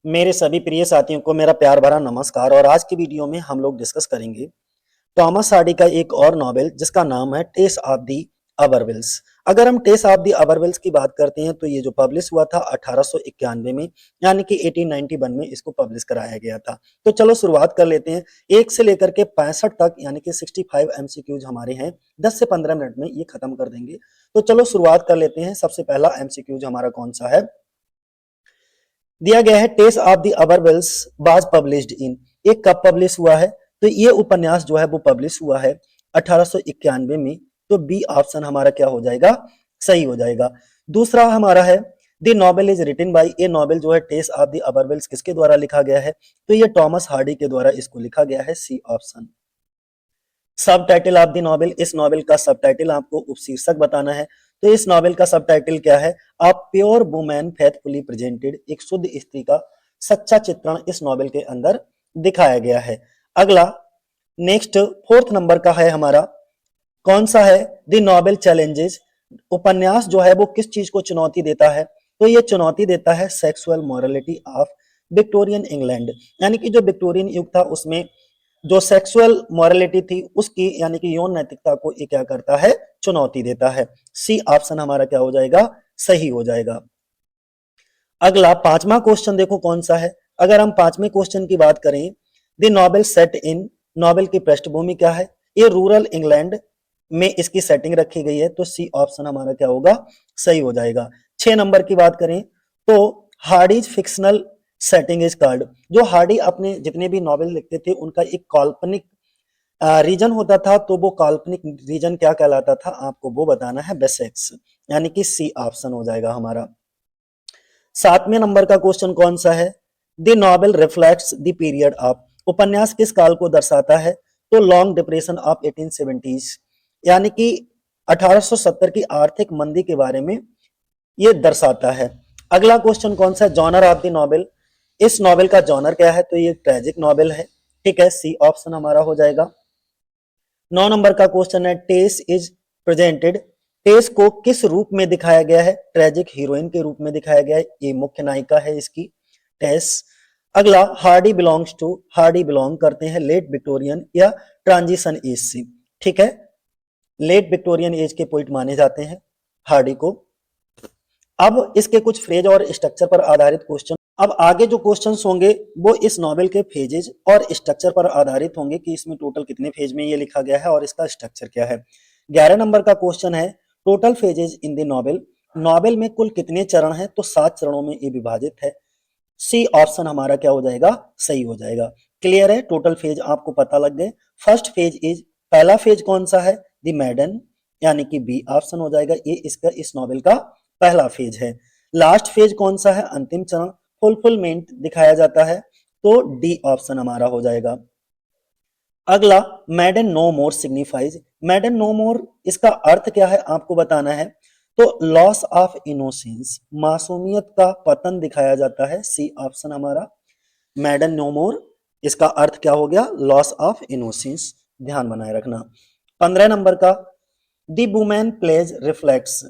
मेरे सभी प्रिय साथियों को मेरा प्यार भरा नमस्कार। और आज की वीडियो में हम लोग डिस्कस करेंगे टॉमस हार्डी का एक और नॉवेल जिसका नाम है टेस ऑफ दी अबरविल्स। अगर हम टेस ऑफ दी अबरविल्स की बात करते हैं तो ये जो पब्लिश हुआ था 1891 में, यानी कि 1891 में इसको पब्लिश कराया गया था। तो चलो शुरुआत कर लेते हैं। 1 से लेकर के 65 तक यानी कि 65 एमसीक्यूज हमारे हैं। 10 से 15 मिनट में ये खत्म कर देंगे। तो चलो शुरुआत कर लेते हैं। सबसे पहला एमसीक्यूज हमारा कौन सा है, दिया गया है Tess of the d'Urbervilles was published in, ये कब पब्लिश हुआ है। तो ये उपन्यास जो है वो पब्लिश हुआ है 1891 में। तो बी ऑप्शन हमारा क्या हो जाएगा, सही हो जाएगा। दूसरा हमारा है the novel is written by, ये नॉवेल जो है टेस ऑफ द अबरविल्स किसके द्वारा लिखा गया है, तो ये टॉमस हार्डी के द्वारा इसको लिखा गया है, सी ऑप्शन। सब टाइटल ऑफ द नॉवेल, इस नॉवेल का सब टाइटल आपको उपशीर्षक बताना है। तो इस नॉवेल का सब टाइटल क्या है, a pure women faithfully presented, एक शुद्ध स्त्री का सच्चा चित्रण इस नॉवेल के अंदर दिखाया गया है। अगला नेक्स्ट फोर्थ नंबर का है हमारा, कौन सा है, द नॉवेल चैलेंजेस, उपन्यास जो है वो किस चीज को चुनौती देता है, तो ये चुनौती देता है sexual morality of Victorian England, यानी कि जो विक्टोरियन युग था उसमें जो सेक्सुअल मोरालिटी थी उसकी, यानी कि यौन नैतिकता को ये क्या करता है, चुनौती देता है। सी ऑप्शन हमारा क्या हो जाएगा, सही हो जाएगा। अगला पांचवा क्वेश्चन देखो कौन सा है। अगर हम पांचवें क्वेश्चन की बात करें, the novel set in, novel की पृष्ठभूमि क्या है, ये रूरल इंग्लैंड में इसकी सेटिंग रखी गई है। तो सी ऑप्शन हमारा क्या होगा, सही हो जाएगा। 6 नंबर की बात करें तो Hardy's fictional setting is called, जो हार्डी अपने जितने भी नॉवेल लिखते थे उनका एक काल्पनिक रीजन होता था, तो वो काल्पनिक रीजन क्या कहलाता था आपको वो बताना है, बेसेक्स, यानी कि सी ऑप्शन हो जाएगा हमारा। 7वें नंबर का क्वेश्चन कौन सा है, the novel reflects the period of, उपन्यास किस काल को दर्शाता है, तो लॉन्ग डिप्रेशन ऑफ 1870s, यानी कि 1870 की आर्थिक मंदी के बारे में ये दर्शाता है। अगला क्वेश्चन कौन सा है, जॉनर ऑफ द नॉवेल, इस नॉवेल का जॉनर क्या है, तो ये ट्रेजिक नॉवेल है, ठीक है, सी ऑप्शन हमारा हो जाएगा। 9 नंबर का क्वेश्चन है, टेस इज प्रेजेंटेड, टेस को किस रूप में दिखाया गया है, ट्रेजिक हीरोइन के रूप में दिखाया गया है, ये मुख्य नायिका है इसकी, टेस। अगला Hardy belongs to, Hardy belong करते हैं लेट विक्टोरियन या ट्रांजिशन एज से, ठीक है, लेट विक्टोरियन एज के पोइट माने जाते हैं हार्डी को। अब इसके कुछ फ्रेज और स्ट्रक्चर पर आधारित क्वेश्चन, अब आगे जो क्वेश्चंस होंगे वो इस नॉवेल के फेजेज और स्ट्रक्चर पर आधारित होंगे कि इसमें टोटल कितने फेज में ये लिखा गया है और इसका स्ट्रक्चर क्या है। 11 नंबर का क्वेश्चन है, total phases in the novel, novel में कुल कितने चरण हैं, तो 7 चरणों में ये विभाजित है। सी ऑप्शन हमारा क्या हो जाएगा, सही हो जाएगा। क्लियर है, टोटल फेज आपको पता लग गए। फर्स्ट फेज इज, पहला फेज कौन सा है, द मैडन, यानी कि बी ऑप्शन हो जाएगा, ये इसका इस नॉवेल का पहला फेज है। लास्ट फेज कौन सा है, अंतिम चरण, फुलफिलमेंट दिखाया जाता है, तो डी ऑप्शन हमारा हो जाएगा। अगला मैडन नो मोर सिग्निफाइज, मैडन नो मोर इसका अर्थ क्या है आपको बताना है, तो लॉस ऑफ इनोसेंस, मासूमियत का पतन दिखाया जाता है, सी ऑप्शन हमारा। मैडन नो मोर इसका अर्थ क्या हो गया, लॉस ऑफ इनोसेंस, ध्यान बनाए रखना। 15 नंबर का, the women plays reflects,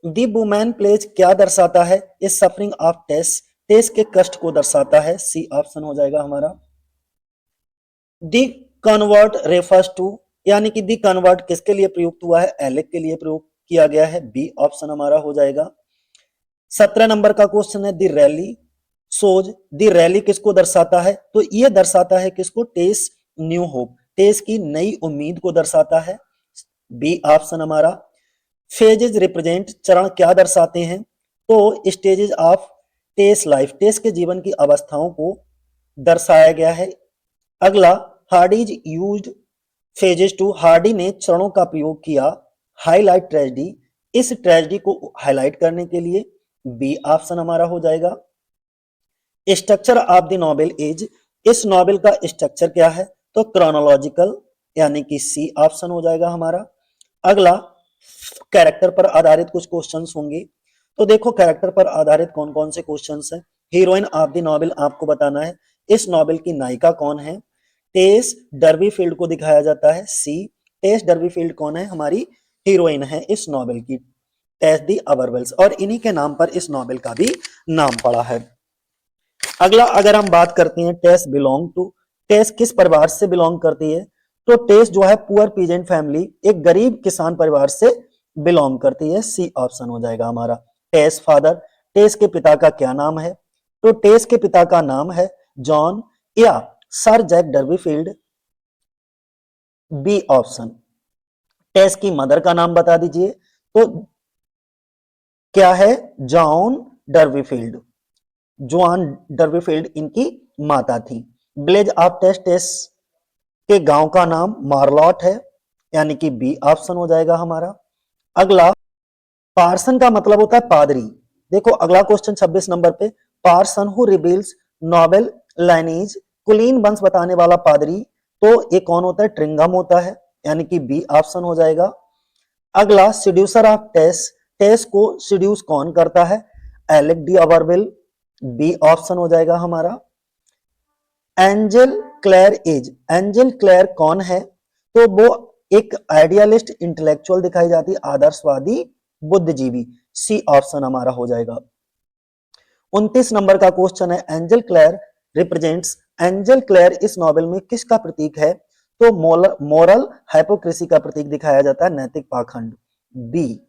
the women plays क्या दर्शाता है, इस सफरिंग ऑफ टेस, टेस के कष्ट को दर्शाता है, सी ऑप्शन हो जाएगा हमारा। दी कन्वर्ट रेफर्स टू, यानी कि दी कन्वर्ट किसके लिए प्रयुक्त हुआ है, एलेक के लिए प्रयोग किया गया है, बी ऑप्शन हमारा हो जाएगा। 17 नंबर का क्वेश्चन है, दी रैली सोज, दी रैली किसको दर्शाता है, तो ये दर्शाता है किसको, टेस न्यू होप, टेस की नई उम्मीद को दर्शाता है, बी ऑप्शन हमारा। फेजेज रिप्रेजेंट, चरण क्या दर्शाते हैं, तो stages of Tess life, Tess के जीवन की अवस्थाओं को दर्शाया गया है। अगला Hardy's used phases to, Hardy ने चरणों का प्रयोग किया, हाईलाइट ट्रेजेडी, इस ट्रेजेडी को हाईलाइट करने के लिए, बी ऑप्शन हमारा हो जाएगा। Structure of the novel is, इस नॉवेल का स्ट्रक्चर क्या है, तो क्रोनोलॉजिकल, यानी कि सी ऑप्शन हो जाएगा हमारा। अगला कैरेक्टर पर आधारित कुछ क्वेश्चंस होंगे, तो देखो कैरेक्टर पर आधारित कौन कौन से क्वेश्चंस हैं। हीरोइन ऑफ द नॉवेल आपको बताना है, इस नॉवेल की नायिका कौन है, टेस डर्बीफील्ड को दिखाया जाता है, सी, टेस डर्बीफील्ड कौन है, हमारी हीरोइन है इस नॉवेल की, टेस दी अबरविल्स, और इन्हीं के नाम पर इस नॉवेल का भी नाम पड़ा है। अगला अगर हम बात करते हैं टेस बिलोंग टू, टेस किस परिवार से बिलोंग करती है, तो टेस जो है पुअर पीजेंट फैमिली, एक गरीब किसान परिवार से बिलोंग करती है। सी ऑप्शन हो जाएगा हमारा। टेस फादर, टेस के पिता का क्या नाम है, तो टेस के पिता का नाम है जॉन या sir Jack Durbeyfield. B option. Tess की मदर का नाम बता दीजिए, तो क्या है, जॉन डर्बीफील्ड, जॉन डर्बीफील्ड इनकी माता थी। विलेज ऑफ टेस, टेस के गांव का नाम मार्लॉट है, यानी कि बी ऑप्शन हो जाएगा हमारा। अगला, पार्सन का मतलब होता है पादरी। देखो अगला क्वेश्चन 26 नंबर पे, parson who reveals noble lineage, कुलीन वंश बताने वाला पादरी, तो ये कौन होता है, ट्रिंगम होता है, यानी कि बी ऑप्शन हो जाएगा। अगला, सीड्यूसर ऑफ टेस, टेस को सीड्यूस कौन करता है, Alec d'Urberville, B option हो जाएगा हमारा। Angel Clare is, Angel Clare कौन है, तो वो एक आइडियलिस्ट इंटेलेक्चुअल दिखाई जाती है, आदर्शवादी बुद्धिजीवी। सी ऑप्शन हमारा हो जाएगा। 29 नंबर का क्वेश्चन है, Angel Clare represents, Angel Clare इस नॉवेल में किसका प्रतीक है, तो मोरल हाइपोक्रेसी का प्रतीक दिखाया जाता है, नैतिक पाखंड। बी।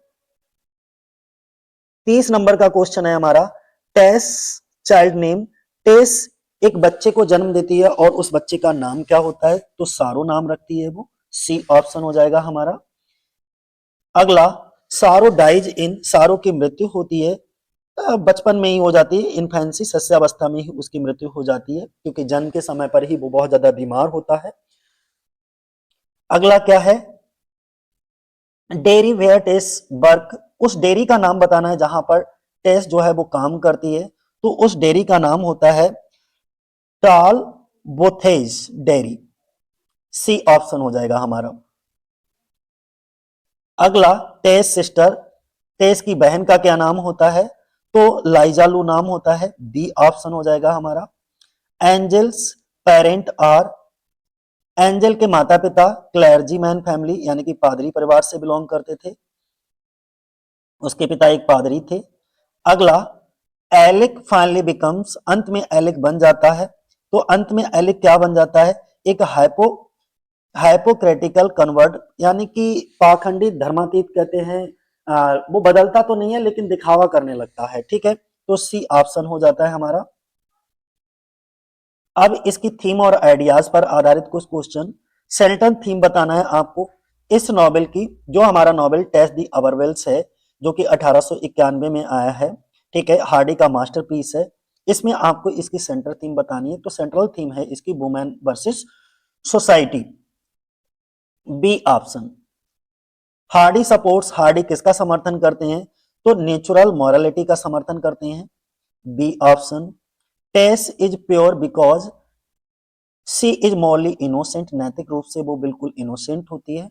30 नंबर का क्वेश्चन है हमारा, टेस चाइल्ड नेम, टेस एक बच्चे को जन्म देती है और उस बच्चे का नाम क्या होता है, तो सारो नाम रखती है वो। सी ऑप्शन हो जाएगा हमारा। अगला, सारो डाइज इन, सारो की मृत्यु होती है बचपन में ही हो जाती है, इन्फेंसी शस्यावस्था में ही उसकी मृत्यु हो जाती है, क्योंकि जन्म के समय पर ही वो बहुत ज्यादा बीमार होता है। अगला क्या है, डेयरी वेयर टेस वर्क, उस डेयरी का नाम बताना है जहां पर टेस जो है वो काम करती है, तो उस डेयरी का नाम होता है टाल बोथेज डेयरी। सी ऑप्शन हो जाएगा हमारा। अगला, टेस सिस्टर, टेस की बहन का क्या नाम होता है, तो लाइजालू नाम होता है, बी ऑप्शन हो जाएगा हमारा। एंजल्स पेरेंट आर, एंजल के माता पिता क्लैर्जी मैन फैमिली, यानी कि पादरी परिवार से बिलोंग करते थे, उसके पिता एक पादरी थे। अगला, एलिक फाइनली बिकम्स, अंत में एलिक बन जाता है, तो अंत में एलिक क्या बन जाता है, एक हाइपोक्रेटिकल कन्वर्ट, यानी कि पाखंडी धर्मातीत कहते हैं। वो बदलता तो नहीं है लेकिन दिखावा करने लगता है, ठीक है, तो सी ऑप्शन हो जाता है हमारा। अब इसकी थीम और आइडियाज पर आधारित कुछ क्वेश्चन, सेल्टन थीम बताना है आपको इस नॉवेल की। जो हमारा नॉवेल टेस दी अबरवेल्स है, जो कि 1891 में आया है, ठीक है, हार्डी का मास्टरपीस है। इसमें आपको इसकी सेंटर थीम बतानी है, तो सेंट्रल थीम है इसकी women versus society, B option. Hardy supports, Hardy किसका समर्थन करते हैं, तो नेचुरल मॉरलिटी का समर्थन करते हैं, B option. Tess is pure because she is morally innocent, नैतिक रूप से वो बिल्कुल इनोसेंट होती है,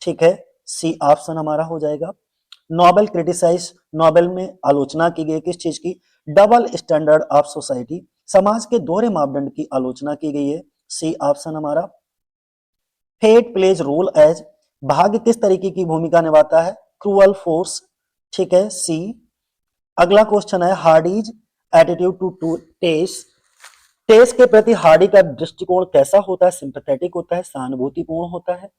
ठीक है, सी ऑप्शन हमारा हो जाएगा। नोबेल क्रिटिसाइज, नोबेल में आलोचना की गई किस चीज की, डबल स्टैंडर्ड ऑफ सोसाइटी, समाज के दोहरे मापदंड की आलोचना की गई है, सी ऑप्शन हमारा। फेट प्लेज रोल एज, भाग्य किस तरीके की भूमिका निभाता है, क्रूअल फोर्स, ठीक है, सी। अगला क्वेश्चन है, हार्डीज एटीट्यूड टू टेस, टेस के प्रति हार्डी का दृष्टिकोण कैसा होता है, सिंपैथेटिक होता है, सहानुभूतिपूर्ण होता है।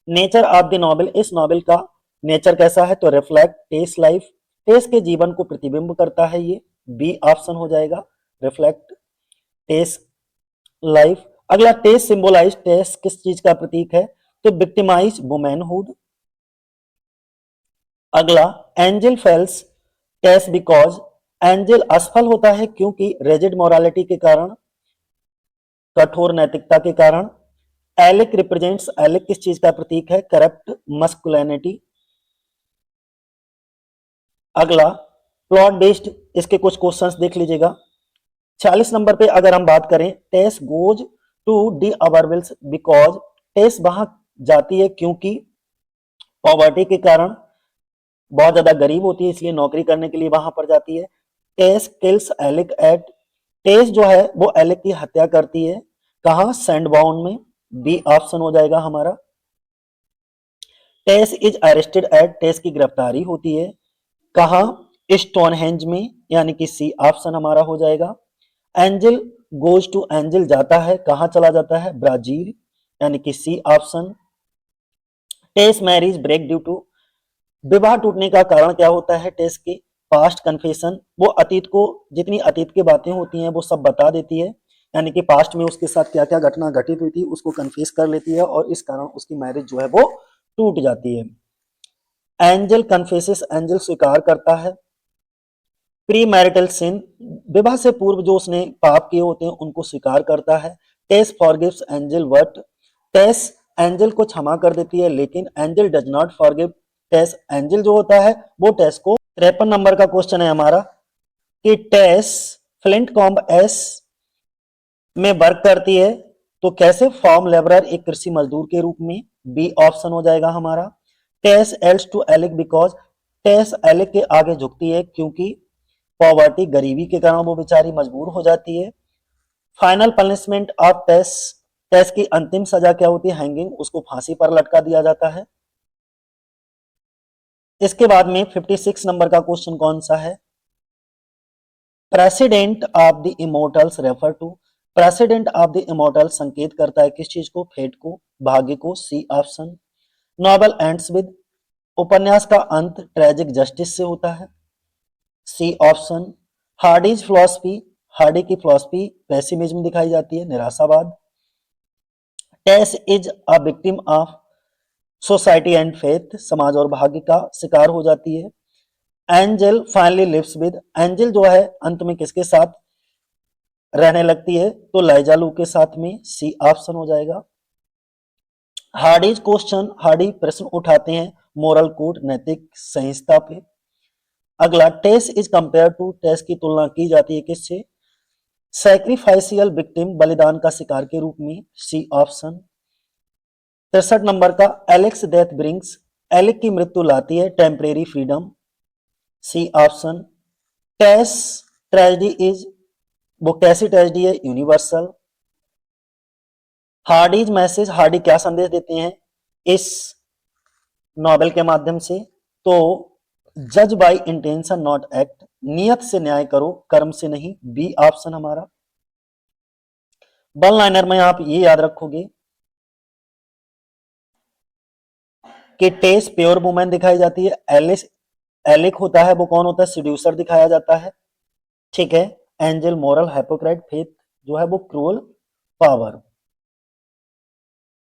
नेचर ऑफ द नॉवेल, इस नॉवेल का नेचर कैसा है, तो रिफ्लेक्ट टेस लाइफ, टेस के जीवन को प्रतिबिंब करता है ये, बी ऑप्शन हो जाएगा, रिफ्लेक्ट टेस लाइफ। अगला, टेस सिंबलाइज, टेस किस चीज का प्रतीक है, तो विक्टिमाइज वुमेनहुड। अगला, Angel fails Tess because, Angel असफल होता है क्योंकि रेजिड मोरालिटी के कारण, कठोर नैतिकता के कारण। एलिक रिप्रेजेंट्स, एलिक किस चीज का प्रतीक है, करप्ट मस्कुलिनिटी। अगला, प्लॉट बेस्ड, इसके कुछ क्वेश्चंस देख लीजिएगा। 40 नंबर पे अगर हम बात करें, टेस गोज टू डी अबरविल्स बिकॉज, टेस वहां जाती है क्योंकि पॉवर्टी के कारण, बहुत ज्यादा गरीब होती है इसलिए नौकरी करने के लिए वहां पर जाती है। टेस किल्स एलिक एट, टेस जो है वो एलिक की हत्या करती है, कहा, सैंडबाउंड में, बी ऑप्शन हो जाएगा हमारा। टेस इज अरेस्टेड एट, टेस की गिरफ्तारी होती है, कहा, स्टोनहेंज में, यानी कि सी ऑप्शन हमारा हो जाएगा। एंजल गोज टू, एंजल जाता है, कहां चला जाता है, ब्राजील, यानी कि C option. Tess marriage break due to, विवाह टूटने का कारण क्या होता है टेस के, पास्ट कन्फेशन, वो अतीत को, जितनी अतीत की बातें होती हैं वो सब बता देती है, यानी कि पास्ट में उसके साथ क्या क्या घटना घटित हुई थी उसको कन्फेस कर लेती है और इस कारण उसकी मैरिज जो है वो टूट जाती है। एंजल कन्फेसेस, एंजल स्वीकार करता है। प्री मैरिटल सिन, विवाह से पूर्व जो उसने पाप किए होते हैं उनको स्वीकार करता है। Tess forgives Angel what, Tess Angel को क्षमा कर देती है लेकिन Angel does not forgive Tess, Angel जो होता है वो टेस को। 53 नंबर का क्वेश्चन है हमारा कि टेस फ्लिंट कॉम्ब एस में वर्क करती है तो कैसे, फॉर्म लेबरर, एक कृषि मजदूर के रूप में, बी ऑप्शन हो जाएगा हमारा। Tess yields to Alec because, Tess Alec के आगे झुकती है क्योंकि पॉवर्टी, गरीबी के कारण वो बेचारी मजबूर हो जाती है। फाइनल पनिशमेंट ऑफ टेस, टेस की अंतिम सजा क्या होती है, हैंगिंग, उसको फांसी पर लटका दिया जाता है। इसके बाद में 56 नंबर का क्वेश्चन कौन सा है, president of the immortals refer to, president of the immortal संकेत करता है किस चीज को, फेट को, भाग्य को, C option. Novel ends with, उपन्यास का अंत ट्रेजिक जस्टिस से होता है, C option. Hardy's philosophy, Hardy की फिलॉसफी पेसिमिज्म दिखाई जाती है, निराशावाद। Tess is a victim of society and faith, समाज और भाग्य का शिकार हो जाती है। Angel finally lives with, Angel जो है अंत में किसके साथ रहने लगती है, तो लाइजालू के साथ में, सी ऑप्शन हो जाएगा। हार्डीज क्वेश्चन, हार्डी प्रश्न उठाते हैं मोरल कोड, नैतिक संहिता पे। अगला, टेस इज कंपेयर टू, टेस की तुलना की जाती है किससे, सैक्रिफाइसियल विक्टिम, बलिदान का शिकार के रूप में, सी ऑप्शन। 63 नंबर का, एलेक्स डेथ ब्रिंग्स, एलेक की मृत्यु लाती है temporary freedom, C option. Tess tragedy is, वो कैसी ट्रेजेडी है, यूनिवर्सल। हार्डीज मैसेज, हार्डी क्या संदेश देते हैं इस नॉवेल के माध्यम से, तो जज बाय इंटेंशन नॉट एक्ट, नियत से न्याय करो कर्म से नहीं, बी ऑप्शन हमारा। वन लाइनर में आप ये याद रखोगे कि टेस प्योर वुमेन दिखाई जाती है, एलिस एलिक होता है वो कौन होता है, सीड्यूसर दिखाया जाता है, ठीक है। एंजल मॉरल, हाइपोक्राइट, फेथ जो है वो क्रूअल, पावर।